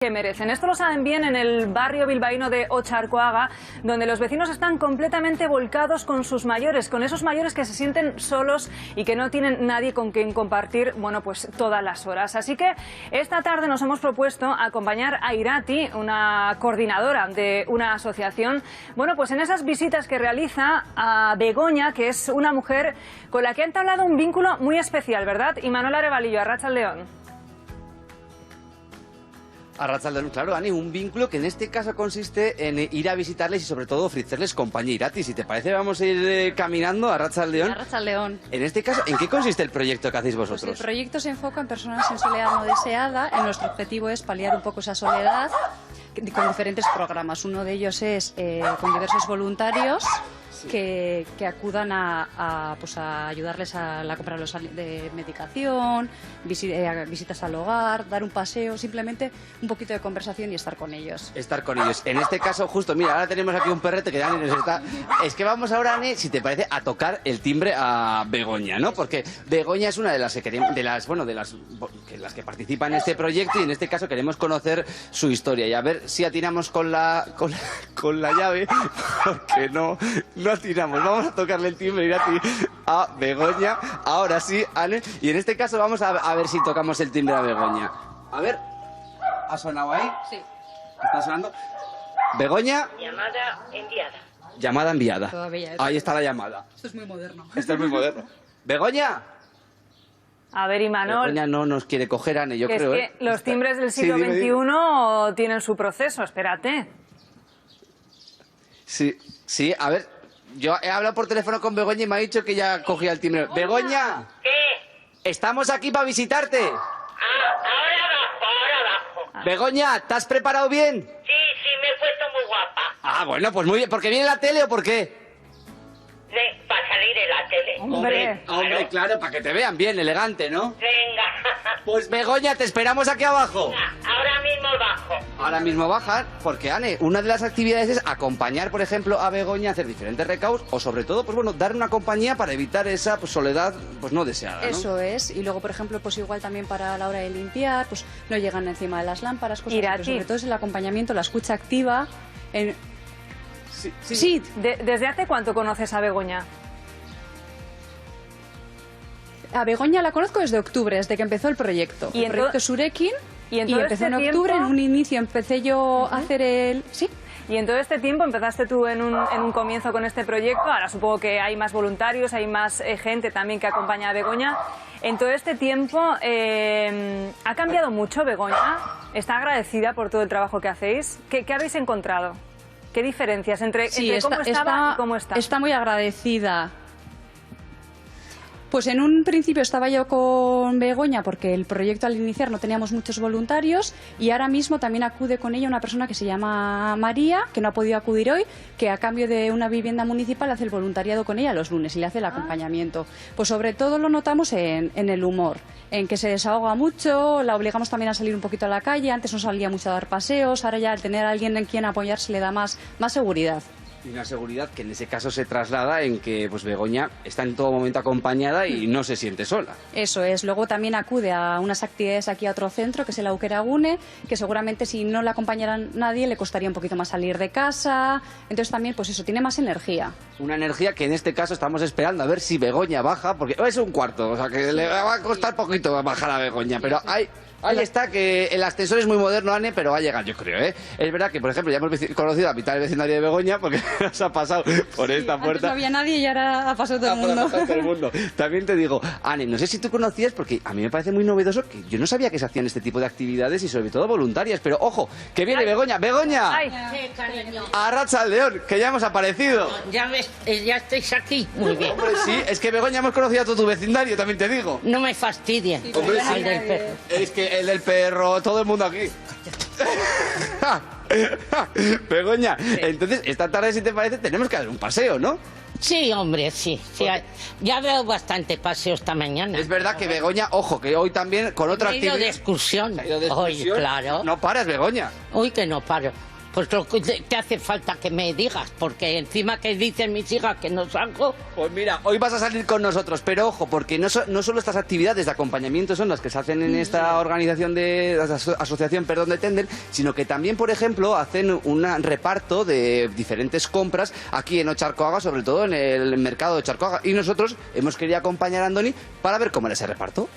que merecen. Esto lo saben bien en el barrio bilbaíno de Otxarkoaga, donde los vecinos están completamente volcados con sus mayores, con esos mayores que se sienten solos y que no tienen nadie con quien compartir, bueno, pues todas las horas. Así que esta tarde nos hemos propuesto acompañar a Irati, una coordinadora de una asociación, bueno, pues en esas visitas que realiza a Begoña, que es una mujer con la que ha entablado un vínculo muy especial, ¿verdad? Y Manuel Arevalillo, Arratsaldeon. Arratsaldeon, claro, Ani, un vínculo que en este caso consiste en ir a visitarles y sobre todo ofrecerles compañía. Irati, si te parece, vamos a ir caminando a Arratsaldeon. Arratsaldeon. En este caso, ¿en qué consiste el proyecto que hacéis vosotros? Pues el proyecto se enfoca en personas en soledad no deseada. Nuestro objetivo es paliar un poco esa soledad con diferentes programas. Uno de ellos es con diversos voluntarios que acudan pues a ayudarles a la compra de medicación, visitas al hogar, dar un paseo, simplemente un poquito de conversación y estar con ellos. Estar con ellos. En este caso, justo, mira, ahora tenemos aquí un perrete que Dani nos está... Es que vamos ahora, Ani, si te parece, a tocar el timbre a Begoña, ¿no? Porque Begoña es una de las que participa en este proyecto y en este caso queremos conocer su historia y a ver si atinamos con la llave, porque no atinamos. Vamos a tocarle el timbre, Irati, a Begoña. Ahora sí, Anne. Y en este caso vamos a ver si tocamos el timbre a Begoña. A ver. ¿Ha sonado ahí? Sí. ¿Está sonando? Begoña. Llamada enviada. Llamada enviada. Todavía Ahí está la llamada. Esto es muy moderno. Esto es muy moderno. Begoña. A ver, Imanol, Begoña no nos quiere coger, Anne, yo que creo. es que los timbres del siglo dime, XXI tienen su proceso, espérate. Sí, a ver. Yo he hablado por teléfono con Begoña y me ha dicho que ya cogía el timbre. ¡Begoña! ¿Qué? Estamos aquí para visitarte. Ahora abajo. Begoña, ¿te has preparado bien? Sí, me he puesto muy guapa. Ah, bueno, pues muy bien. ¿Porque viene la tele o por qué? Para salir en la tele. Hombre, claro, para que te vean bien, elegante, ¿no? Venga. Pues Begoña, te esperamos aquí abajo. Ahora mismo bajo. Ahora mismo bajar, porque Anne, una de las actividades es acompañar, por ejemplo, a Begoña a hacer diferentes recados o sobre todo, pues bueno, dar una compañía para evitar esa soledad pues no deseada, ¿no? Eso es. Y luego, por ejemplo, pues igual también para la hora de limpiar, pues no llegan encima de las lámparas, cosas así, pero sobre todo es el acompañamiento, la escucha activa. Sí. ¿Desde hace cuánto conoces a Begoña? A Begoña la conozco desde octubre, desde que empezó el proyecto. Y el proyecto Surekin. y empecé en octubre, en un inicio empecé yo a hacer el... Sí. Y en todo este tiempo empezaste tú en un comienzo con este proyecto, ahora supongo que hay más voluntarios, hay más gente también que acompaña a Begoña. En todo este tiempo, ¿ha cambiado mucho Begoña? ¿Está agradecida por todo el trabajo que hacéis? ¿Qué habéis encontrado? ¿Qué diferencias entre cómo estaba y cómo está? Está muy agradecida. Pues en un principio estaba yo con Begoña porque el proyecto al iniciar no teníamos muchos voluntarios y ahora mismo también acude con ella una persona que se llama María, que no ha podido acudir hoy, que a cambio de una vivienda municipal hace el voluntariado con ella los lunes y le hace el acompañamiento. Pues sobre todo lo notamos en el humor, en que se desahoga mucho, la obligamos también a salir un poquito a la calle, antes no salía mucho a dar paseos, ahora ya al tener a alguien en quien apoyarse le da más seguridad. Y una seguridad que en ese caso se traslada en que pues Begoña está en todo momento acompañada y no se siente sola. Eso es. Luego también acude a unas actividades aquí a otro centro, que es el Aukeragune, que seguramente si no la acompañara nadie le costaría un poquito más salir de casa. Entonces también, pues eso, tiene más energía. Una energía que en este caso estamos esperando a ver si Begoña baja, porque es un cuarto, o sea que le va a costar poquito bajar a Begoña, pero ahí está, que el ascensor es muy moderno, Anne, pero va a llegar, yo creo, ¿eh? Es verdad que, por ejemplo, ya hemos conocido a mitad del vecindario de Begoña porque nos ha pasado por esta puerta. Antes no había nadie y ahora ha pasado todo el mundo. También te digo, Anne, no sé si tú conocías, porque a mí me parece muy novedoso que yo no sabía que se hacían este tipo de actividades y sobre todo voluntarias, pero ojo, que viene Begoña. ¡Begoña! Ay. Sí, cariño. Arratsaldeon, que ya hemos aparecido. Ya ves, ya estáis aquí. Muy bien. Hombre, sí, es que Begoña hemos conocido a todo tu vecindario, también te digo. No me fastidien. Hombre, sí. Al del perro. Es que el del perro, todo el mundo aquí. Begoña, entonces esta tarde, si te parece, tenemos que dar un paseo, ¿no? Sí, hombre, sí. Ya veo bastante paseo esta mañana. Es verdad que Begoña, ojo, que hoy también con otra He ido actividad... de excursión. ¿Te ha ido de Hoy, excursión? claro. No paras, Begoña. Uy, que no paro. Pues lo que te hace falta que me digas, porque encima que dicen mis hijas que no salgo. Pues mira, hoy vas a salir con nosotros, pero ojo, porque no solo estas actividades de acompañamiento son las que se hacen en esta organización de asociación, de Tender, sino que también, por ejemplo, hacen un reparto de diferentes compras aquí en Ocharcoaga, sobre todo en el mercado de Ocharcoaga. Y nosotros hemos querido acompañar a Andoni para ver cómo era ese reparto.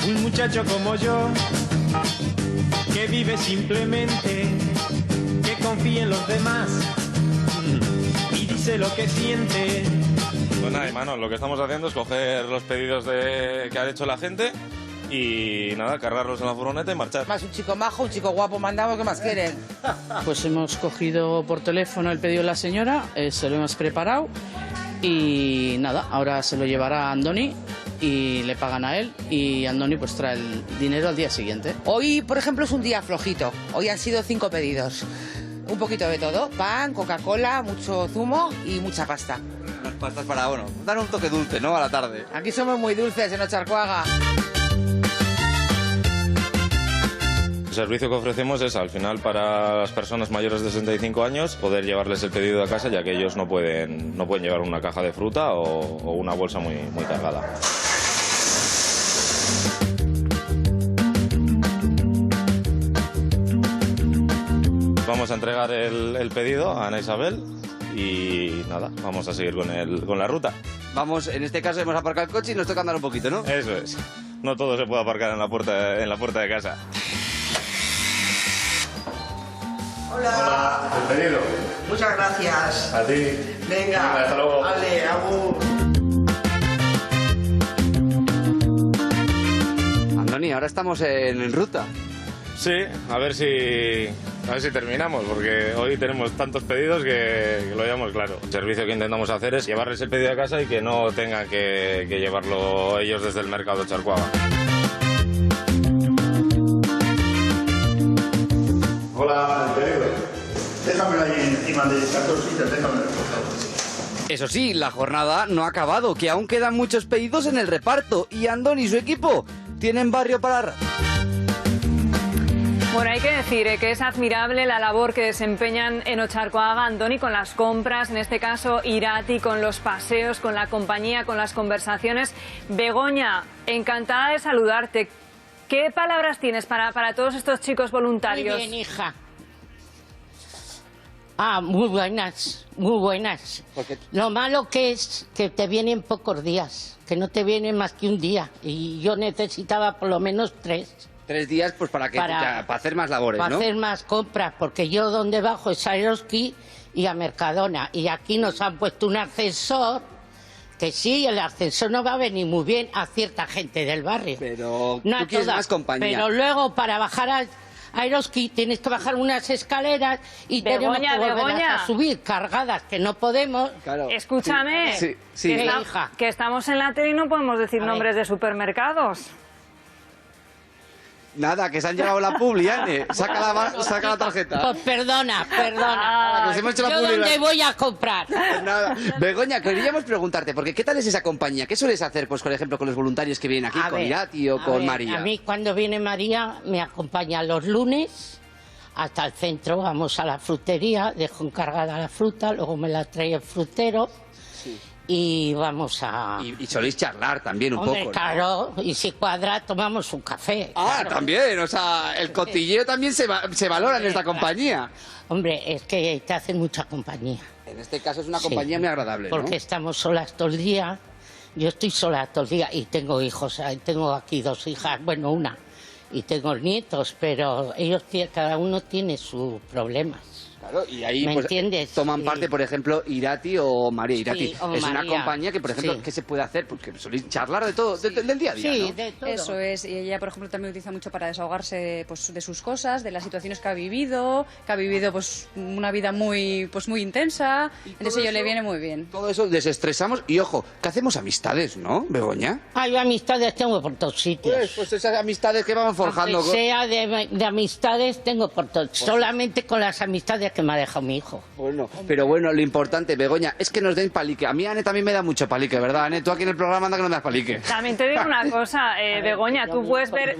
Un muchacho como yo, que vive simplemente, que confía en los demás y dice lo que siente. Pues nada, Imanol, lo que estamos haciendo es coger los pedidos que ha hecho la gente y nada, cargarlos en la furgoneta y marchar. Más un chico majo, un chico guapo, mandamos, ¿qué más quieren? Pues hemos cogido por teléfono el pedido de la señora, se lo hemos preparado y nada, ahora se lo llevará a Andoni y le pagan a él y Andoni pues trae el dinero al día siguiente. Hoy, por ejemplo, es un día flojito. Hoy han sido 5 pedidos. Un poquito de todo, pan, Coca-Cola, mucho zumo y mucha pasta. Unas pastas para, dar un toque dulce, ¿no?, a la tarde. Aquí somos muy dulces en Ocharcoaga. El servicio que ofrecemos es, al final, para las personas mayores de 65 años, poder llevarles el pedido a casa, ya que ellos no pueden llevar una caja de fruta o una bolsa muy cargada. Vamos a entregar el pedido a Ana Isabel y nada, vamos a seguir con la ruta. Vamos, en este caso hemos aparcado el coche y nos toca andar un poquito, ¿no? Eso es. No todo se puede aparcar en la puerta de casa. Hola. El pedido. Muchas gracias. A ti. Venga, hasta luego. Vale, agur. Andoni, ahora estamos en ruta. Sí, a ver si terminamos, porque hoy tenemos tantos pedidos que lo llevamos claro. El servicio que intentamos hacer es llevarles el pedido a casa y que no tengan que llevarlo ellos desde el mercado de Ocharcoaga. Hola, el pedido. Déjamelo ahí encima de estas cositas, déjamelo, por favor. Eso sí, la jornada no ha acabado, que aún quedan muchos pedidos en el reparto y Andoni y su equipo tienen barrio para rato. Bueno, hay que decir que es admirable la labor que desempeñan en Ocharcoaga, Andoni, con las compras, en este caso Irati, con los paseos, con la compañía, con las conversaciones. Begoña, encantada de saludarte. ¿Qué palabras tienes para todos estos chicos voluntarios? Muy bien, hija. Muy buenas, muy buenas. Lo malo que es que te vienen pocos días, que no te vienen más que un día. Y yo necesitaba por lo menos 3. 3 días, pues para hacer más labores, ¿no? Para hacer más compras, porque yo donde bajo es a Eroski y a Mercadona. Y aquí nos han puesto un ascensor, que sí, el ascensor no va a venir muy bien a cierta gente del barrio. Pero no tú quieres más compañía. Pero luego, para bajar a Eroski, tienes que bajar unas escaleras y tenemos que volver a subir cargadas, que no podemos. Claro. Escúchame, sí. Que estamos en la tele y no podemos decir nombres de supermercados. Nada, que se han llevado la publi, Anne. Saca la tarjeta. Pues perdona. Que os hemos hecho la ¿Yo publi. dónde voy a comprar? Pues nada. Begoña, queríamos preguntarte, porque ¿qué tal es esa compañía? ¿Qué sueles hacer, pues, por ejemplo, con los voluntarios que vienen aquí, con Irati o con María? A mí, cuando viene María, me acompaña los lunes hasta el centro. Vamos a la frutería, dejo encargada la fruta, luego me la trae el frutero. Sí. Y vamos a... Y soléis charlar también un poco, ¿no? Claro, y si cuadra, tomamos un café. Claro. También, o sea, el cotilleo también se valora en esta compañía. Hombre, es que te hacen mucha compañía. En este caso es una compañía muy agradable, ¿no? Porque estamos solas todo el día. Yo estoy sola todo el día y tengo hijos. Tengo aquí 2 hijas, bueno, una. Y tengo nietos, pero ellos cada uno tiene sus problemas. Claro, y ahí ¿Me pues, entiendes? toman parte, por ejemplo, Irati o María. Irati Sí, o es María. una compañía que, por ejemplo, ¿qué se puede hacer? Porque soléis charlar de todo, del día a día, Sí, ¿no? de todo. Eso es, y ella, por ejemplo, también utiliza mucho para desahogarse pues, de sus cosas, de las situaciones que ha vivido pues una vida muy intensa, entonces ello le viene muy bien. Todo eso desestresamos y, ojo, que hacemos amistades, ¿no, Begoña? Hay amistades tengo por todos sitios. Pues esas amistades que van forjando... Aunque sea de amistades, tengo por todo. Solamente con las amistades que me ha dejado mi hijo. Bueno, pero bueno, lo importante, Begoña, es que nos den palique. A mí, Ane, también me da mucho palique, ¿verdad, Ane? Tú aquí en el programa anda que no me das palique. También te digo una cosa, Begoña, tú puedes ver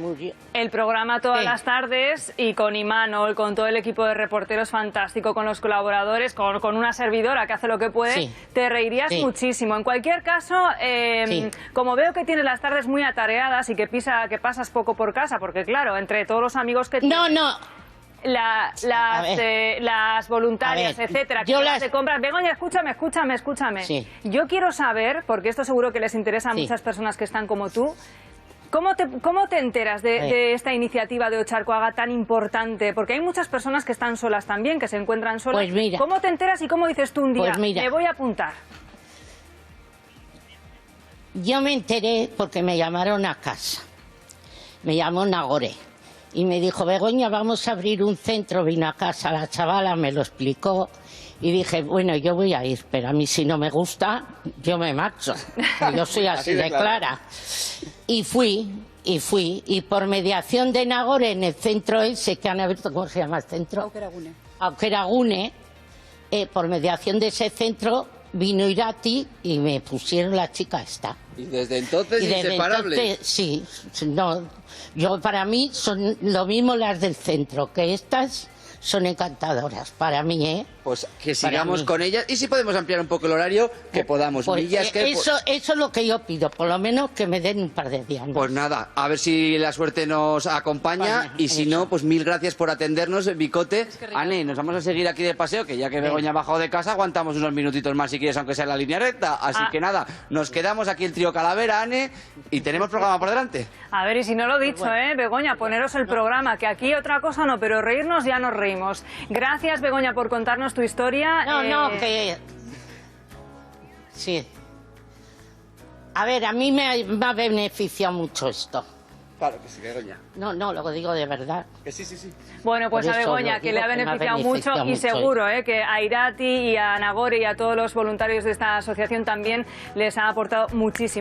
el programa todas las tardes y con Imanol, con todo el equipo de reporteros fantástico, con los colaboradores, con una servidora que hace lo que puede, te reirías muchísimo. En cualquier caso, como veo que tienes las tardes muy atareadas y que pasas poco por casa, porque claro, entre todos los amigos que tienes... No. Las voluntarias, etcétera, que te compras. Begoña, escúchame. Sí. Yo quiero saber, porque esto seguro que les interesa a muchas personas que están como tú, ¿cómo te enteras de esta iniciativa de Ocharcoaga tan importante? Porque hay muchas personas que están solas también, que se encuentran solas. Pues mira. ¿Cómo te enteras y cómo dices tú un día, me voy a apuntar? Yo me enteré porque me llamaron a casa. Me llamó Nagore. Y me dijo, Begoña, vamos a abrir un centro. Vino a casa la chavala, me lo explicó. Y dije, bueno, yo voy a ir, pero a mí si no me gusta, yo me marcho. Yo soy así de clara. Y fui. Y por mediación de Nagore en el centro ese que han abierto, ¿cómo se llama el centro? Aukeragune. Por mediación de ese centro vino Irati y me pusieron la chica esta. Y desde entonces inseparables. Sí, no, para mí son lo mismo las del centro, que estas son encantadoras para mí, ¿eh? Pues que sigamos con ellas y si podemos ampliar un poco el horario, que podamos. Eso es lo que yo pido, por lo menos que me den un par de días. Pues nada, a ver si la suerte nos acompaña y si no, pues mil gracias por atendernos, Bicote. Ane, nos vamos a seguir aquí de paseo, que ya que Begoña ha bajado de casa, aguantamos unos minutitos más si quieres, aunque sea en la línea recta. Así que nada, nos quedamos aquí el trío Calavera, Ane, y tenemos programa por delante. A ver, y si no lo he dicho, Begoña, poneros el programa, que aquí otra cosa no, pero reírnos ya nos reímos. Gracias, Begoña, por contarnos tu historia. Que... Sí. A ver, a mí me ha beneficiado mucho esto. Claro que sí, Begoña. No, lo digo de verdad. Que sí. Bueno, pues a Begoña, que le ha beneficiado mucho y seguro que a Irati y a Nagore y a todos los voluntarios de esta asociación también les ha aportado muchísimo.